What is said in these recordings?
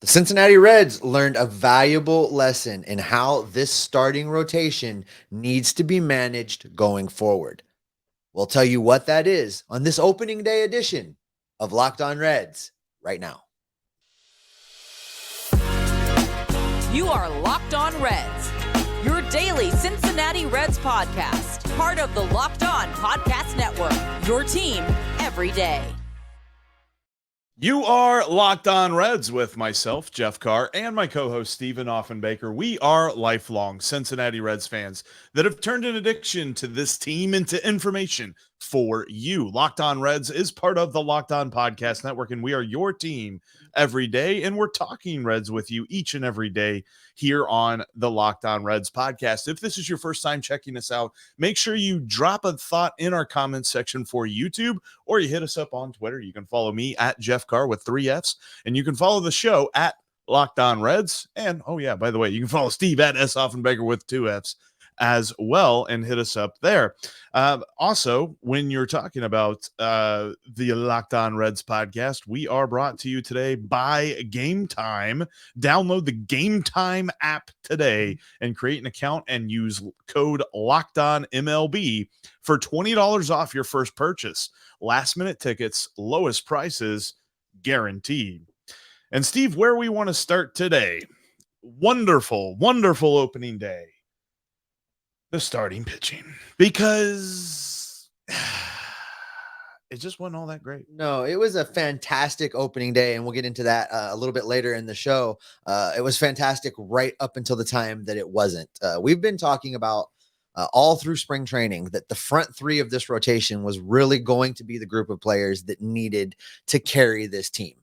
The Cincinnati Reds learned a valuable lesson in how this starting rotation needs to be managed going forward. We'll tell you what that is on this opening day edition of Locked On Reds right now. You are Locked On Reds, your daily Cincinnati Reds podcast, part of the Locked On Podcast Network, your team every day. You are Locked On Reds with myself, Jeff Carr, and my co-host, Stephen Offenbaker. We are lifelong Cincinnati Reds fans that have turned an addiction to this team into information for you. Locked On Reds is part of the Locked On Podcast Network, and we are your team every day, and we're talking Reds with you each and every day here on the Locked On Reds podcast. If this is your first time checking us out, make sure you drop a thought in our comments section for YouTube, or you hit us up on Twitter. You can follow me at Jeff Carr with 3 Fs, and you can follow the show at Locked On Reds. And, oh yeah, by the way, you can follow Steve at S. Offenbaker with 2 Fs as well, and hit us up there. Also, when you're talking about the Locked On Reds podcast, we are brought to you today by Gametime. Download the Gametime app today and create an account and use code LOCKEDONMLB for $20 off your first purchase. Last minute tickets, lowest prices guaranteed. And Steve, where we want to start today, wonderful opening day. The starting pitching, because it just wasn't all that great. No, it was a fantastic opening day, and we'll get into that a little bit later in the show. It was fantastic right up until the time that it wasn't. We've been talking about all through spring training that the front three of this rotation was really going to be the group of players that needed to carry this team.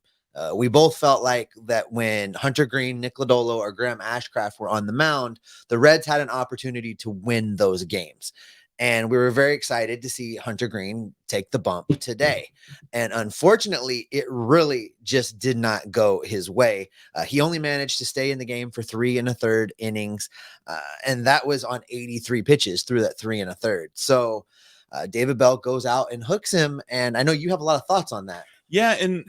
We both felt like that when Hunter Greene, Nick Lodolo, or Graham Ashcraft were on the mound, the Reds had an opportunity to win those games. And we were very excited to see Hunter Greene take the bump today. And unfortunately, it really just did not go his way. He only managed to stay in the game for 3 1/3 innings. And that was on 83 pitches through that 3 1/3. So David Bell goes out and hooks him. And I know you have a lot of thoughts on that. Yeah, and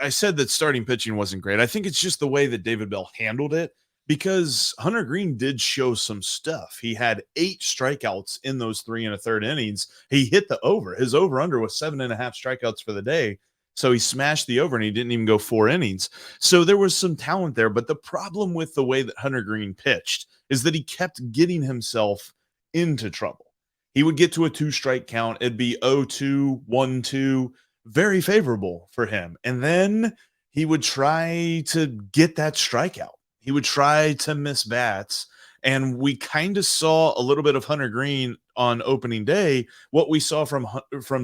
I said that starting pitching wasn't great. I think it's just the way that David Bell handled it, because Hunter Greene did show some stuff. He had 8 strikeouts in those 3 1/3 innings. He hit the over. His over-under was 7.5 strikeouts for the day. So he smashed the over, and he didn't even go 4 innings. So there was some talent there. But the problem with the way that Hunter Greene pitched is that he kept getting himself into trouble. He would get to a 2-strike count. It'd be 0-2, 1-2. Very favorable for him. And then he would try to get that strikeout. He would try to miss bats. And we kind of saw a little bit of Hunter Greene on opening day, what we saw from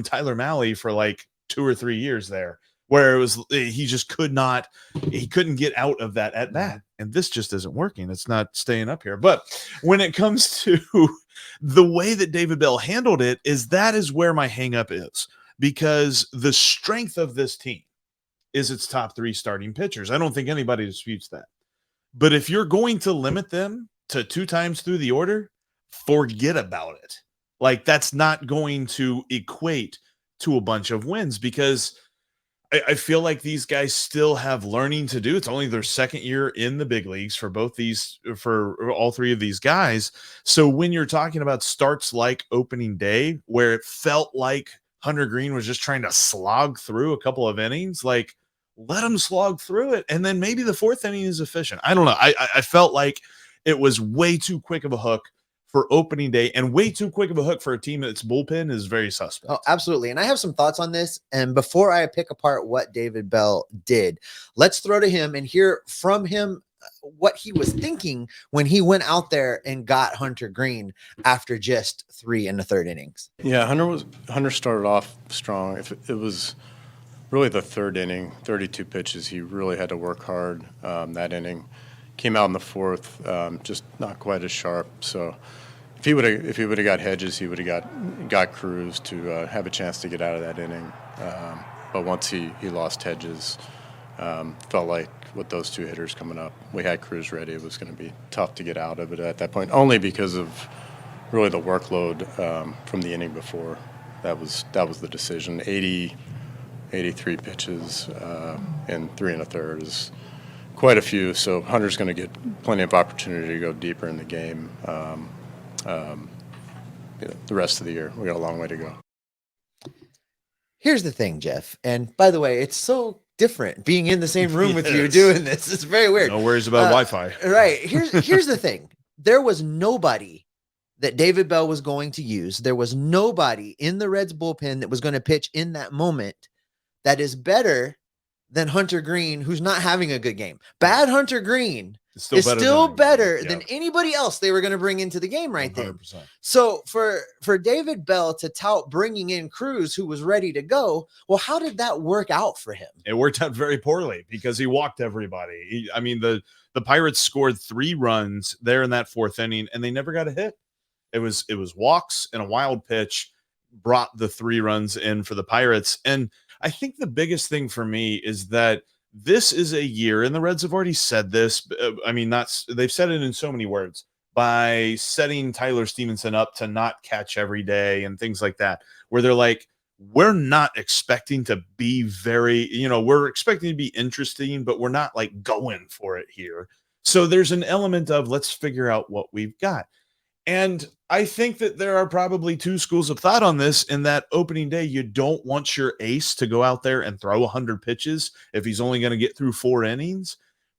Tyler Mahle for like 2 or 3 years there, where it was he just couldn't get out of that at bat. And this just isn't working. It's not staying up here. But when it comes to the way that David Bell handled it, that is where my hang up is. Because the strength of this team is its top 3 starting pitchers. I don't think anybody disputes that. But if you're going to limit them to 2 times through the order, forget about it. Like, that's not going to equate to a bunch of wins, because I feel like these guys still have learning to do. It's only their second year in the big leagues for all 3 of these guys. So when you're talking about starts like opening day, where it felt like Hunter Greene was just trying to slog through a couple of innings, like, let him slog through it. And then maybe the 4th inning is efficient. I don't know. I felt like it was way too quick of a hook for opening day, and way too quick of a hook for a team that's bullpen is very suspect. Oh, absolutely. And I have some thoughts on this. And before I pick apart what David Bell did, let's throw to him and hear from him what he was thinking when he went out there and got Hunter Greene after just 3 1/3 innings. Yeah, Hunter started off strong. If it was really the 3rd inning, 32 pitches, he really had to work hard that inning. Came out in the 4th, just not quite as sharp. So if he would have got Hedges, he would have got Cruz to have a chance to get out of that inning. But once he lost Hedges, felt like with those 2 hitters coming up, we had Cruz ready. It was going to be tough to get out of it at that point, only because of really the workload from the inning before. That was the decision. 83 pitches in 3 1/3 is quite a few. So Hunter's going to get plenty of opportunity to go deeper in the game. The rest of the year, we got a long way to go. Here's the thing, Jeff. And by the way, it's so different being in the same room with you Yes. doing this. It's very weird. No worries about Wi-Fi. Right. Here's the thing. There was nobody that David Bell was going to use. There was nobody in the Reds bullpen that was going to pitch in that moment that is better than Hunter Greene, who's not having a good game. Bad Hunter Greene is still better than anybody else they were going to bring into the game right 100%. then. So for David Bell to tout bringing in Cruz, who was ready to go, well, how did that work out for him? It worked out very poorly because he walked everybody. The Pirates scored 3 runs there in that 4th inning, and they never got a hit. It was walks and a wild pitch brought the 3 runs in for the Pirates. And I think the biggest thing for me is that this is a year, and the Reds have already said this. They've said it in so many words, by setting Tyler Stevenson up to not catch every day and things like that, where they're like, we're not expecting to be we're expecting to be interesting, but we're not like going for it here. So there's an element of let's figure out what we've got. And I think that there are probably 2 schools of thought on this. In that opening day, you don't want your ace to go out there and throw 100 pitches if he's only going to get through 4 innings.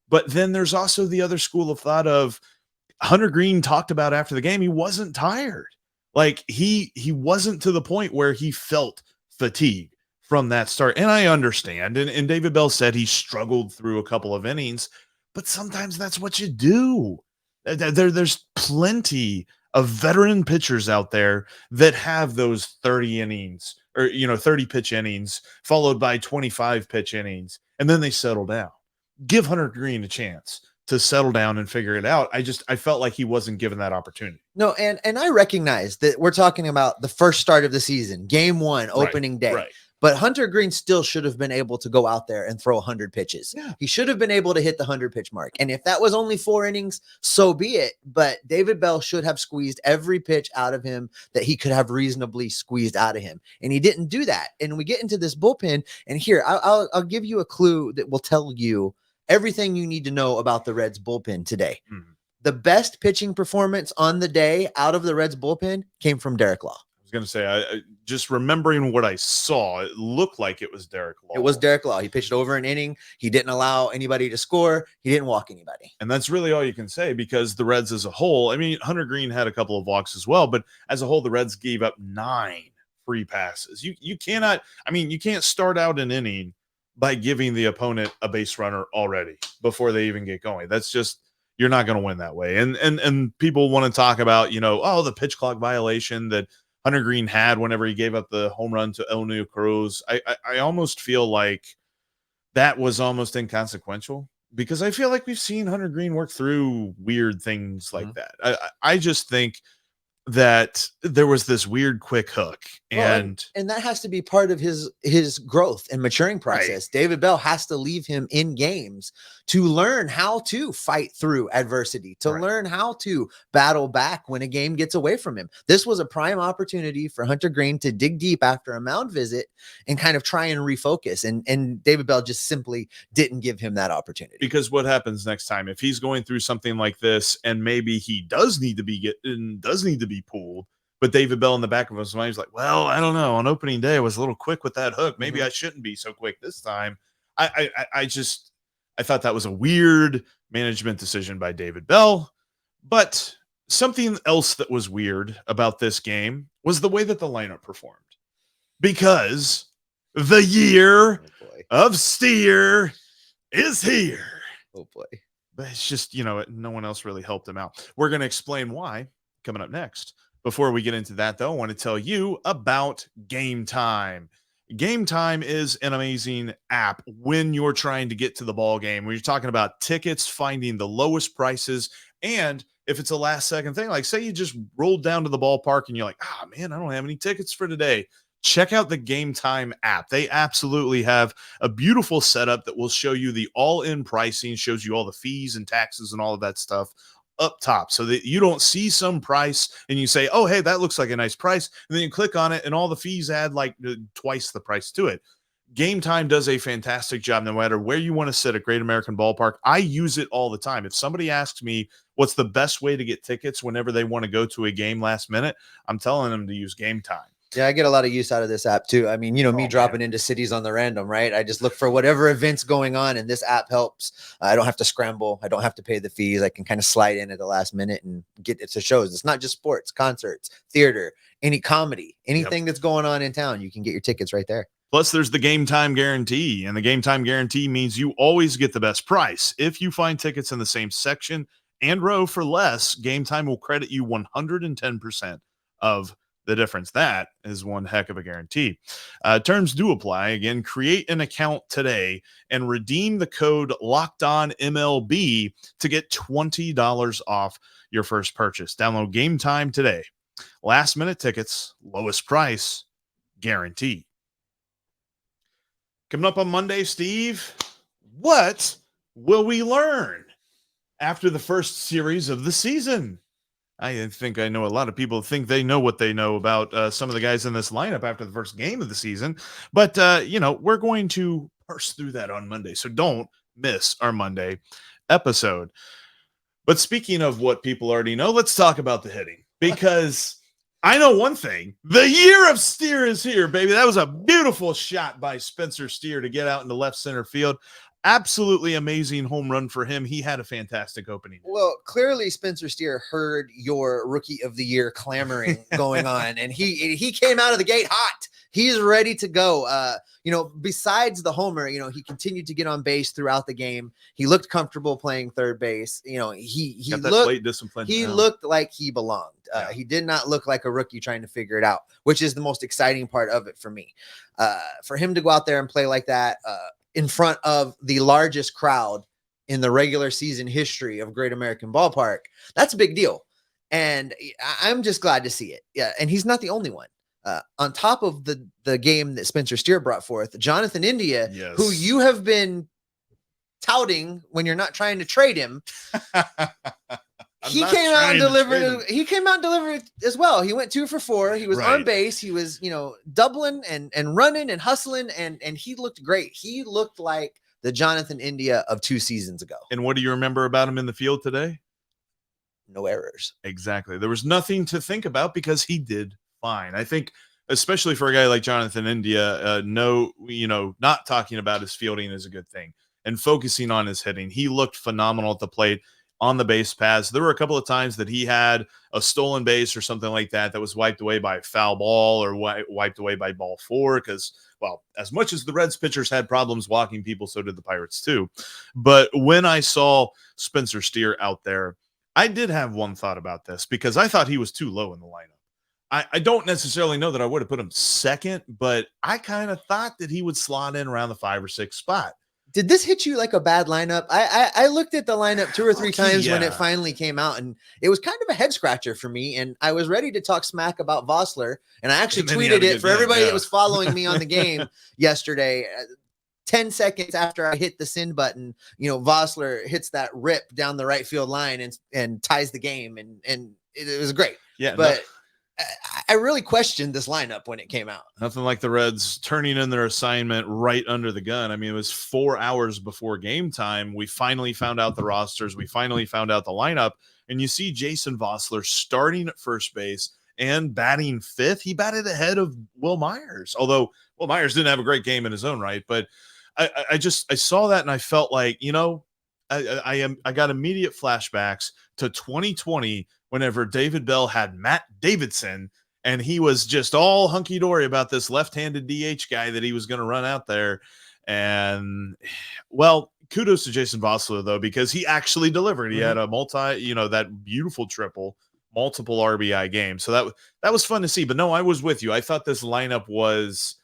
But then there's also the other school of thought of Hunter Greene talked about after the game. He wasn't tired. Like he wasn't to the point where he felt fatigue from that start. And I understand. And David Bell said he struggled through a couple of innings, but sometimes that's what you do. There's plenty of veteran pitchers out there that have those 30 innings or 30 pitch innings followed by 25 pitch innings, and then they settle down. Give Hunter Greene a chance to settle down and figure it out. I felt like he wasn't given that opportunity. No, and I recognize that we're talking about the first start of the season, game 1, opening day. Right. But Hunter Greene still should have been able to go out there and throw 100 pitches. Yeah. He should have been able to hit the 100 pitch mark. And if that was only 4 innings, so be it. But David Bell should have squeezed every pitch out of him that he could have reasonably squeezed out of him. And he didn't do that. And we get into this bullpen. And here, I'll give you a clue that will tell you everything you need to know about the Reds bullpen today. Mm-hmm. The best pitching performance on the day out of the Reds bullpen came from Derek Law. I was going to say, I just remembering what I saw, it looked like it was Derek Law. It was Derek Law. He pitched over an inning. He didn't allow anybody to score. He didn't walk anybody. And that's really all you can say, because the Reds as a whole, Hunter Greene had a couple of walks as well, but as a whole, the Reds gave up 9 free passes. You cannot, you can't start out an inning by giving the opponent a base runner already before they even get going. That's just, you're not going to win that way. And people want to talk about, the pitch clock violation that Hunter Greene had whenever he gave up the home run to Elnio Cruz. I almost feel like that was almost inconsequential, because I feel like we've seen Hunter Greene work through weird things like that. I just think that there was this weird quick hook, and that has to be part of his growth and maturing process. Right. David Bell has to leave him in games to learn how to fight through adversity, to learn how to battle back when a game gets away from him. This was a prime opportunity for Hunter Greene to dig deep after a mound visit and kind of try and refocus. And David Bell just simply didn't give him that opportunity. Because what happens next time if he's going through something like this, and maybe he does need to be pulled, but David Bell in the back of his mind is like, well, I don't know. On opening day, I was a little quick with that hook. Maybe I shouldn't be so quick this time. I thought that was a weird management decision by David Bell. But something else that was weird about this game was the way that the lineup performed, because the year of Steer is here. Oh boy. But it's just, no one else really helped him out. We're going to explain why coming up next. Before we get into that, though, I want to tell you about Gametime. Gametime is an amazing app when you're trying to get to the ball game, when you're talking about tickets, finding the lowest prices, and if it's a last second thing, like say you just rolled down to the ballpark and you're like, man, I don't have any tickets for today. Check out the Gametime app. They absolutely have a beautiful setup that will show you the all-in pricing, shows you all the fees and taxes and all of that stuff up top, so that you don't see some price and you say, oh, hey, that looks like a nice price. And then you click on it and all the fees add like twice the price to it. Gametime does a fantastic job no matter where you want to sit at Great American Ballpark. I use it all the time. If somebody asks me what's the best way to get tickets whenever they want to go to a game last minute, I'm telling them to use Gametime. Yeah, I get a lot of use out of this app too. I mean, me dropping into cities on the random, right? I just look for whatever events going on, and this app helps. I don't have to scramble. I don't have to pay the fees. I can kind of slide in at the last minute and get it to shows. It's not just sports, concerts, theater, any comedy, anything that's going on in town. You can get your tickets right there. Plus, there's the Game Time Guarantee, and the Game Time Guarantee means you always get the best price. If you find tickets in the same section and row for less, Game Time will credit you 110% of the difference. That is one heck of a guarantee. Terms do apply. Again, create an account today and redeem the code LOCKEDONMLB to get $20 off your first purchase. Download Game Time today. Last minute tickets, lowest price, guaranteed. Coming up on Monday, Steve, what will we learn after the first series of the season? I think I know a lot of people think they know what they know about some of the guys in this lineup after the first game of the season. But, we're going to parse through that on Monday. So don't miss our Monday episode. But speaking of what people already know, let's talk about the hitting. Because I know one thing. The year of Steer is here, baby. That was a beautiful shot by Spencer Steer to get out into left center field. Absolutely amazing home run for him. He had a fantastic opening. Well, clearly Spencer Steer heard your Rookie of the Year clamoring going on, and he came out of the gate hot. He's ready to go. Besides the homer, he continued to get on base throughout the game. He looked comfortable playing third base. He looked plate discipline. He looked like he belonged. He did not look like a rookie trying to figure it out, which is the most exciting part of it for me. For him to go out there and play like that, in front of the largest crowd in the regular season history of Great American Ballpark, that's a big deal. And I'm just glad to see it. Yeah. And he's not the only one. On top of the game that Spencer Steer brought forth, Jonathan India, who you have been touting when you're not trying to trade him, he came out and delivered as well. He went 2 for 4. He was on base. He was, doubling and running and hustling, and he looked great. He looked like the Jonathan India of 2 seasons ago. And what do you remember about him in the field today? No errors. Exactly. There was nothing to think about because he did fine. I think, especially for a guy like Jonathan India, not talking about his fielding is a good thing and focusing on his hitting. He looked phenomenal at the plate. On the base paths. There were a couple of times that he had a stolen base or something like that was wiped away by a foul ball or wiped away by ball 4 because, as much as the Reds pitchers had problems walking people, so did the Pirates too. But when I saw Spencer Steer out there, I did have one thought about this because I thought he was too low in the lineup. I don't necessarily know that I would have put him second, but I kind of thought that he would slot in around the 5 or 6 spot. Did this hit you like a bad lineup? I looked at the lineup 2 or 3 times when it finally came out, and it was kind of a head scratcher for me. And I was ready to talk smack about Vossler, and I actually tweeted it for everybody that was following me on the game yesterday. 10 seconds after I hit the send button, Vossler hits that rip down the right field line and ties the game, and it was great. Yeah, but. I really questioned this lineup when it came out. Nothing like the Reds turning in their assignment right under the gun. I mean, it was 4 hours before game time. We finally found out the rosters. We finally found out the lineup. And you see Jason Vossler starting at first base and batting 5th. He batted ahead of Will Myers, although Will Myers didn't have a great game in his own right. But I saw that and I felt like, I got immediate flashbacks to 2020 whenever David Bell had Matt Davidson and he was just all hunky-dory about this left-handed DH guy that he was going to run out there. And, kudos to Jason Vossler, though, because he actually delivered. He had a that beautiful triple, multiple RBI game. So that was fun to see. But, no, I was with you. I thought this lineup was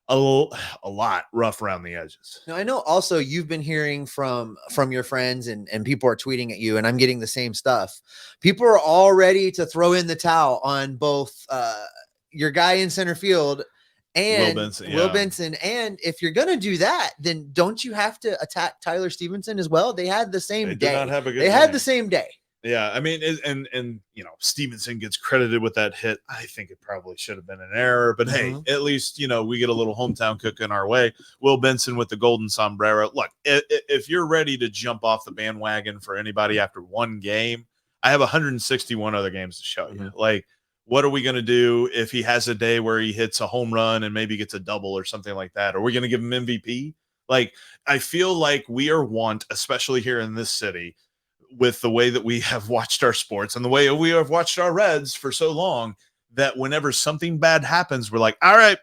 a lot rough around the edges. Now, I know also you've been hearing from your friends and people are tweeting at you, and I'm getting the same stuff. People are all ready to throw in the towel on both your guy in center field and Will Benson. And if you're going to do that, then don't you have to attack Tyler Stevenson as well? They had the same day. Did not have a good they had the same day. Yeah, I mean, and Stevenson gets credited with that hit. I think it probably should have been an error, but hey, at least we get a little hometown cooking our way. Will Benson with the golden sombrero. Look, if you're ready to jump off the bandwagon for anybody after one game, I have 161 other games to show you. Like, what are we going to do if he has a day where he hits a home run and maybe gets a double or something like that? Are we going to give him MVP? Like, I feel like we are especially here in this city, with the way that we have watched our sports and the way we have watched our Reds for so long, that whenever something bad happens, we're like, all right,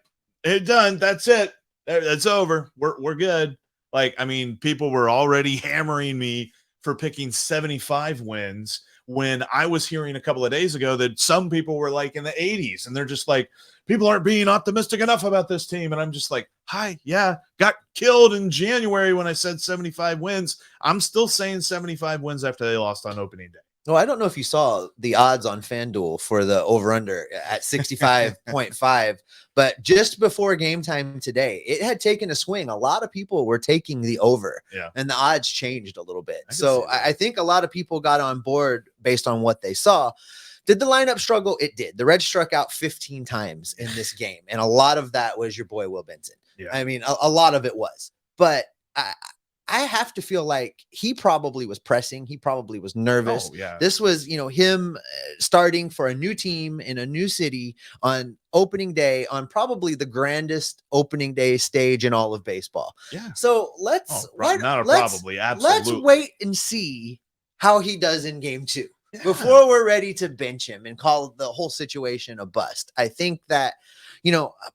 it's done. That's it. That's over. We're good. Like, I mean, people were already hammering me for picking 75 wins when I was hearing a couple of days ago that some people were like in the 80s, and they're just like, people aren't being optimistic enough about this team. And I'm just like, hi, yeah, got killed in January when I said 75 wins. I'm still saying 75 wins after they lost on opening day. No, I don't know if you saw the odds on FanDuel for the over-under at 65.5, but just before game time today, it had taken a swing. A lot of people were taking the over, and the odds changed a little bit. So I think a lot of people got on board based on what they saw. Did the lineup struggle? It did. The Reds struck out 15 times in this game, and a lot of that was your boy Will Benson. I mean, a lot of it was. But I have to feel like he probably was pressing. He probably was nervous. This was, him starting for a new team in a new city on opening day, on probably the grandest opening day stage in all of baseball. So let's wait and see how he does in game 2 before we're ready to bench him and call the whole situation a bust. I think that,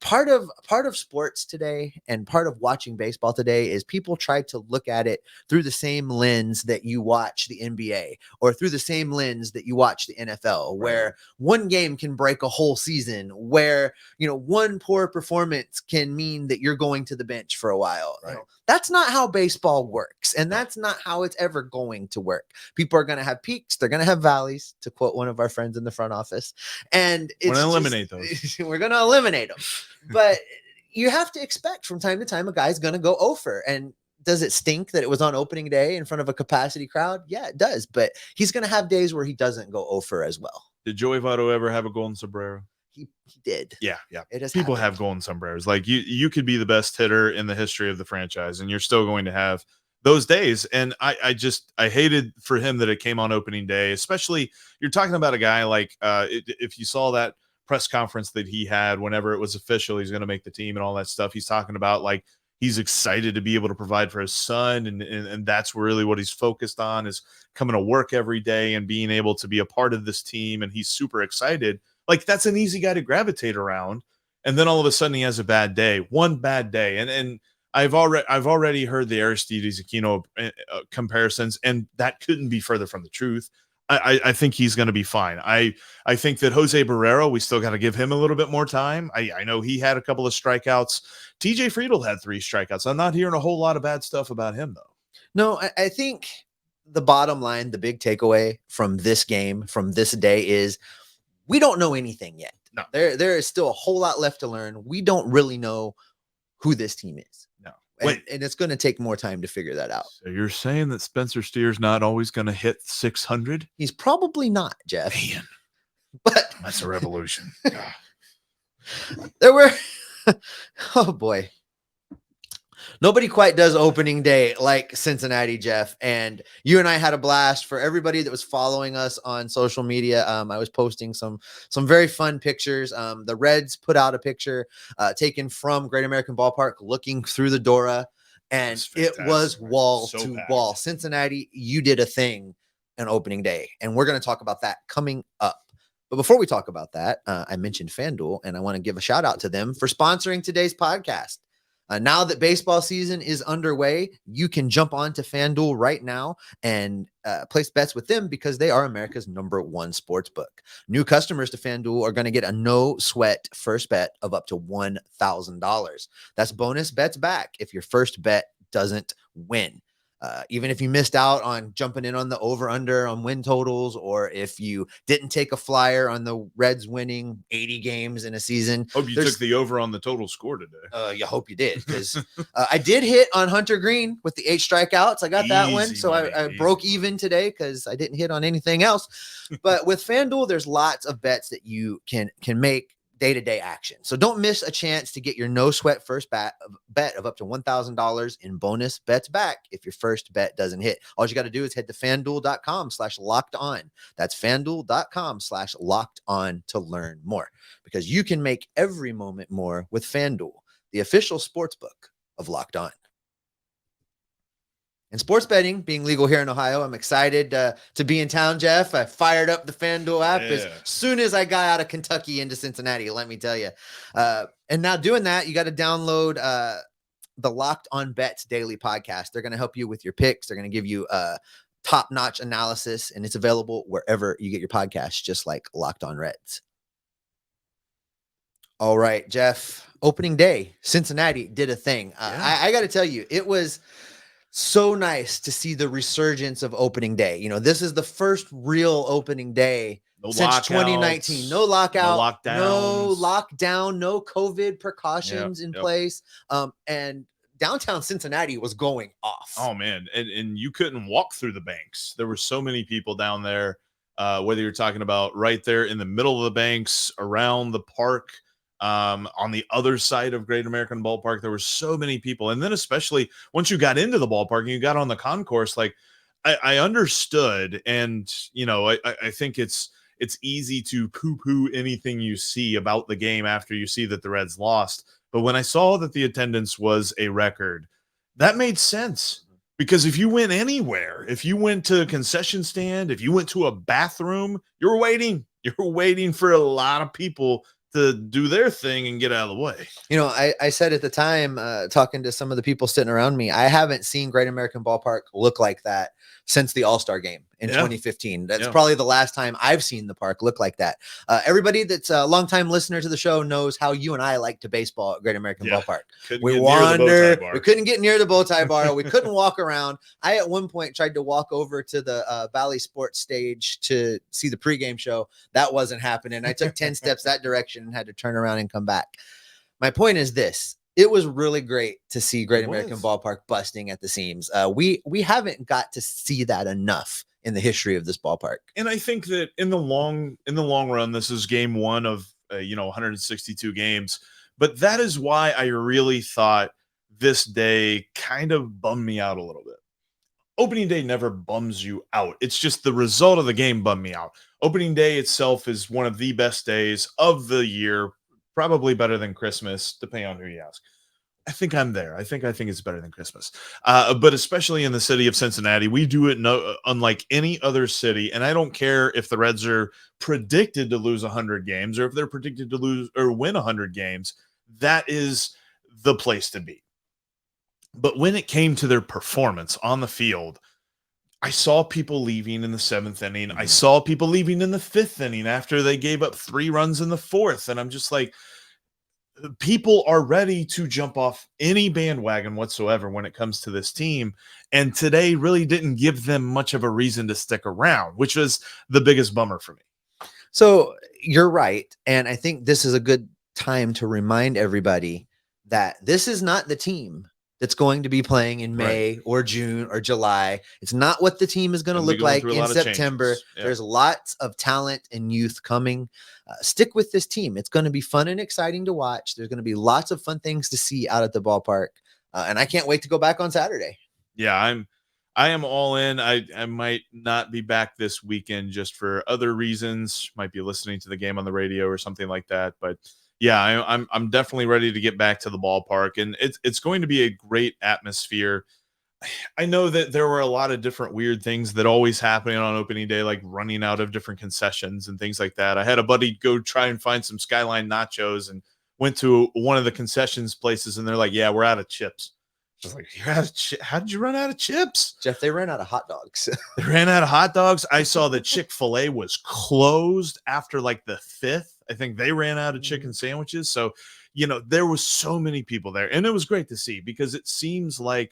part of sports today and part of watching baseball today is people try to look at it through the same lens that you watch the NBA, or through the same lens that you watch the NFL, where one game can break a whole season, where, one poor performance can mean that you're going to the bench for a while. That's not how baseball works. And that's not how it's ever going to work. People are going to have peaks. They're going to have valleys, to quote one of our friends in the front office. And we're going to eliminate those. We're going to eliminate them. But you have to expect from time to time a guy's going to go over. And does it stink that it was on opening day in front of a capacity crowd? Yeah, it does. But he's going to have days where he doesn't go over as well. Did Joey Votto ever have a golden sombrero? He did. Yeah. People have golden sombreros. Like, you could be the best hitter in the history of the franchise, and you're still going to have those days. And I hated for him that it came on opening day, especially you're talking about a guy like, if you saw that press conference that he had whenever it was official, he's going to make the team and all that stuff. He's talking about, like, he's excited to be able to provide for his son. And that's really what he's focused on, is coming to work every day and being able to be a part of this team. And he's super excited. Like, that's an easy guy to gravitate around. And then all of a sudden he has a bad day, one bad day. And I've already heard the Aristides Aquino comparisons, and that couldn't be further from the truth. I think he's going to be fine. I think that Jose Barrero, we still got to give him a little bit more time. I know he had a couple of strikeouts. TJ Friedl had 3 strikeouts. I'm not hearing a whole lot of bad stuff about him, though. No, I think the bottom line, the big takeaway from this game, from this day, is we don't know anything yet. No. There is still a whole lot left to learn. We don't really know who this team is. No. And it's going to take more time to figure that out. So you're saying that Spencer Steer's not always going to hit 600? He's probably not, Jeff. Man, but that's a revolution. There were, oh boy. Nobody quite does opening day like Cincinnati, Jeff. And you and I had a blast. For everybody that was following us on social media, I was posting some very fun pictures. The Reds put out a picture taken from Great American Ballpark looking through the Dora, and it was wall to wall. Cincinnati, you did a thing on opening day, and we're going to talk about that coming up. But before we talk about that, I mentioned FanDuel, and I want to give a shout out to them for sponsoring today's podcast. Now that baseball season is underway, you can jump on to FanDuel right now and place bets with them, because they are America's #1 sports book. New customers to FanDuel are going to get a no-sweat first bet of up to $1,000. That's bonus bets back if your first bet doesn't win. Even if you missed out on jumping in on the over under on win totals, or if you didn't take a flyer on the Reds winning 80 games in a season. Hope you took the over on the total score today. You hope you did, because I did hit on Hunter Greene with the 8 strikeouts. I got that one. So I broke even today because I didn't hit on anything else. But with FanDuel, there's lots of bets that you can make day-to-day action. So don't miss a chance to get your no sweat first bet of up to $1,000 in bonus bets back if your first bet doesn't hit. All you got to do is head to FanDuel.com/locked on. That's FanDuel.com/locked on to learn more, because you can make every moment more with FanDuel, the official sportsbook of Locked On. And sports betting being legal here in Ohio, I'm excited to be in town, Jeff. I fired up the FanDuel app as soon as I got out of Kentucky into Cincinnati, let me tell you. And now doing that, you got to download the Locked On Bets daily podcast. They're going to help you with your picks. They're going to give you top-notch analysis, and it's available wherever you get your podcasts, just like Locked On Reds. All right, Jeff. Opening day, Cincinnati did a thing. I got to tell you, it was so nice to see the resurgence of opening day. You know, this is the first real opening day since 2019. No lockout, no lockdown, no COVID precautions in place. And downtown Cincinnati was going off. Oh man. And you couldn't walk through the banks. There were so many people down there, whether you're talking about right there in the middle of the banks, around the park, on the other side of Great American Ballpark. There were so many people. And then especially once you got into the ballpark and you got on the concourse, like I understood. And, you know, I think it's easy to poo-poo anything you see about the game after you see that the Reds lost. But when I saw that the attendance was a record, that made sense. Because if you went anywhere, if you went to a concession stand, if you went to a bathroom, you're waiting for a lot of people to do their thing and get out of the way. You know, I said at the time, talking to some of the people sitting around me, I haven't seen Great American Ballpark look like that since the All-Star game in 2015. That's probably the last time I've seen the park look like that. Everybody that's a longtime listener to the show knows how you and I like to baseball at Great American Ballpark. We couldn't get near the bow tie bar. We couldn't walk around. I, at one point, tried to walk over to the Valley Sports stage to see the pregame show. That wasn't happening. I took 10 steps that direction and had to turn around and come back. My point is this. It was really great to see Great American Ballpark busting at the seams. We haven't got to see that enough in the history of this ballpark. And I think that in the long run, this is game one of 162 games. But that is why I really thought this day kind of bummed me out a little bit. Opening day never bums you out. It's just the result of the game bummed me out. Opening day itself is one of the best days of the year, probably better than Christmas, depending on who you ask. I think I'm there. I think it's better than Christmas. But especially in the city of Cincinnati, we do it unlike any other city. And I don't care if the Reds are predicted to lose 100 games or if they're predicted to lose or win 100 games. That is the place to be. But when it came to their performance on the field, I saw people leaving in the 7th inning. I saw people leaving in the 5th inning after they gave up 3 runs in the 4th. And I'm just like, people are ready to jump off any bandwagon whatsoever when it comes to this team. And today really didn't give them much of a reason to stick around, which was the biggest bummer for me. So you're right. And I think this is a good time to remind everybody that this is not the team that's going to be playing in May or June or July. It's not what the team is going to look like in September. There's lots of talent and youth coming. Stick with this team. It's going to be fun and exciting to watch. There's going to be lots of fun things to see out at the ballpark. And I can't wait to go back on Saturday. Yeah, I am all in. I might not be back this weekend just for other reasons. Might be listening to the game on the radio or something like that. But yeah, I'm definitely ready to get back to the ballpark, and it's going to be a great atmosphere. I know that there were a lot of different weird things that always happening on opening day, like running out of different concessions and things like that. I had a buddy go try and find some Skyline nachos and went to one of the concessions places, and they're like, "Yeah, we're out of chips." I was like, "You're out of how did you run out of chips?" Jeff, they ran out of hot dogs. They ran out of hot dogs. I saw that Chick-fil-A was closed after like the 5th. I think they ran out of chicken sandwiches. So, there was so many people there, and it was great to see because it seems like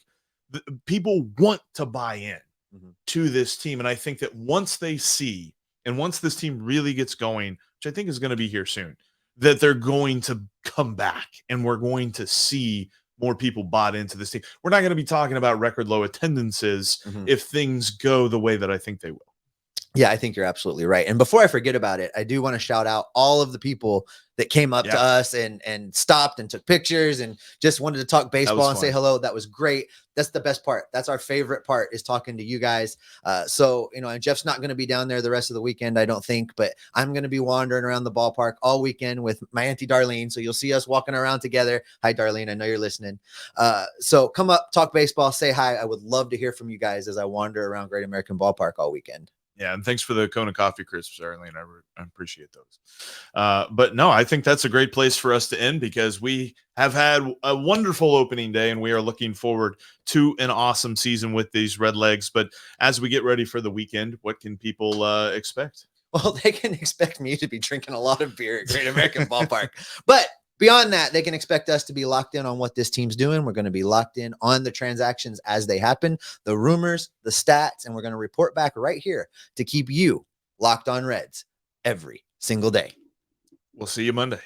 people want to buy in Mhm. to this team. And I think that once they see, and once this team really gets going, which I think is going to be here soon, that they're going to come back and we're going to see more people bought into this team. We're not going to be talking about record low attendances Mhm. if things go the way that I think they will. Yeah, I think you're absolutely right. And before I forget about it, I do want to shout out all of the people that came up to Yeah. us and stopped and took pictures and just wanted to talk baseball and say fun. hello. That was great. That's the best part. That's our favorite part, is talking to you guys. So, and Jeff's not going to be down there the rest of the weekend, I don't think, but I'm going to be wandering around the ballpark all weekend with my Auntie Darlene. So you'll see us walking around together. Hi, Darlene. I know you're listening. So come up, talk baseball, say hi. I would love to hear from you guys as I wander around Great American Ballpark all weekend. Yeah, and thanks for the Kona coffee crisps, Arlene. I appreciate those. But no, I think that's a great place for us to end, because we have had a wonderful opening day and we are looking forward to an awesome season with these Redlegs. But as we get ready for the weekend, what can people expect? Well, they can expect me to be drinking a lot of beer at Great American Ballpark. But beyond that, they can expect us to be locked in on what this team's doing. We're going to be locked in on the transactions as they happen, the rumors, the stats, and we're going to report back right here to keep you locked on Reds every single day. We'll see you Monday.